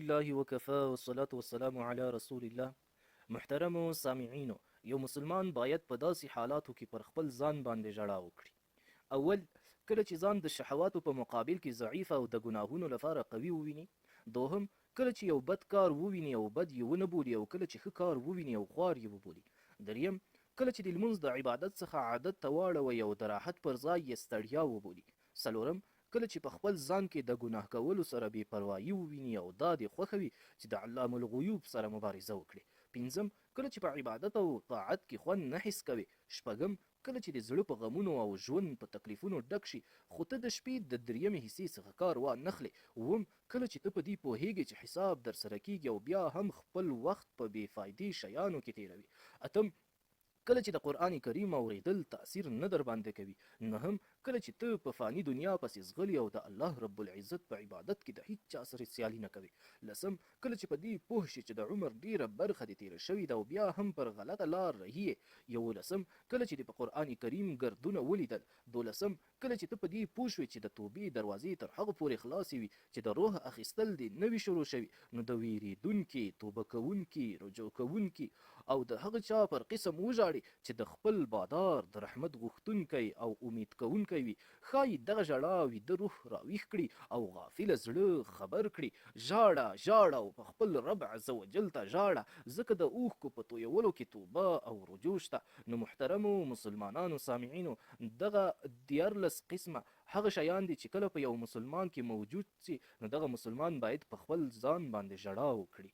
لله وکفا والصلاة والسلام علی رسول الله. محترمو سامعینو، یو مسلمان باید په داسې حالاتو کې پر خپل ځان باندې ژړا وکړي. اول، کله چې ځان د شهواتو په مقابل کې ضعیف او د ګناهونو لپاره قوي وویني. دوهم، کله چې یو بد کار وویني او بد یې ونه بولي، او کله چې ښه کار وویني او خوار یې وبولي. دریم، کله چې د لمونځ د عبادت څخه عادت ته واړوي او د راحت پر ځای یې ستړیا وبولي. څلورم، کله چې په خپل ځان کې د ګناه کولو سره بې پروایي وویني او دا دې خوښوي چې د علام الغیوب سره مبارزه وکړي. پنځم، کله چې په عبادت او طاعت کې خوند نه حس کوي. شپږم، کله چې د زړه په غمونو او ژوند په تکلیفونو ډک شي خو ته د شپې د دریمې حصې څخه کار وانخلې. اووم، کله چې ته په دې پوهیږې چې حساب در سره کیږي او بیا هم خپل وخت په بې فایدې شیانو کې تیروي. اتم، کله چې د قرآن کریم اوریدل تاثیر نه در باندې کوي. نهم، کله چې ته په فانی دنیا پسې ځغلي او د الله رب العزت په عبادت کې د هیڅ چا سره سیالي نه کوي. لسم، کله چې په دې پوه شي چې د عمر ډیره برخه دې تیره شوې ده او بیا هم پر غلطه لار رهي. یولسم، کله چې دې په قرآن کریم ګردونه ولیدل. دولسم، کله چې ته په دې پوه شوې چې د توبې دروازې تر هغه پورې خلاصې وي چې د روح اخیستل دې نه وي شروع شوي، نو د ویریدونکي، توبه کوونکي، رجوع کوونکي او د هغه چا پر قسم وژاړي چې د خپل بادار د رحمت غوښتونکی او امید کوونکی وي. ښایي دغه ژړا ویده روح راویښ کړي او غافله زړه خبر کړي. ژاړه ژاړه او په خپل رب عز وجل ته ژاړه، ځکه د اوښکو په تویولو کې توبه او رجوع شته. نو محترمو مسلمانانو سامعینو، دغه 14 قسمه هغه شیان دي چې کله په یو مسلمان کې موجود سي، نو دغه مسلمان باید په خپل ځان باندې ژړا وکړي.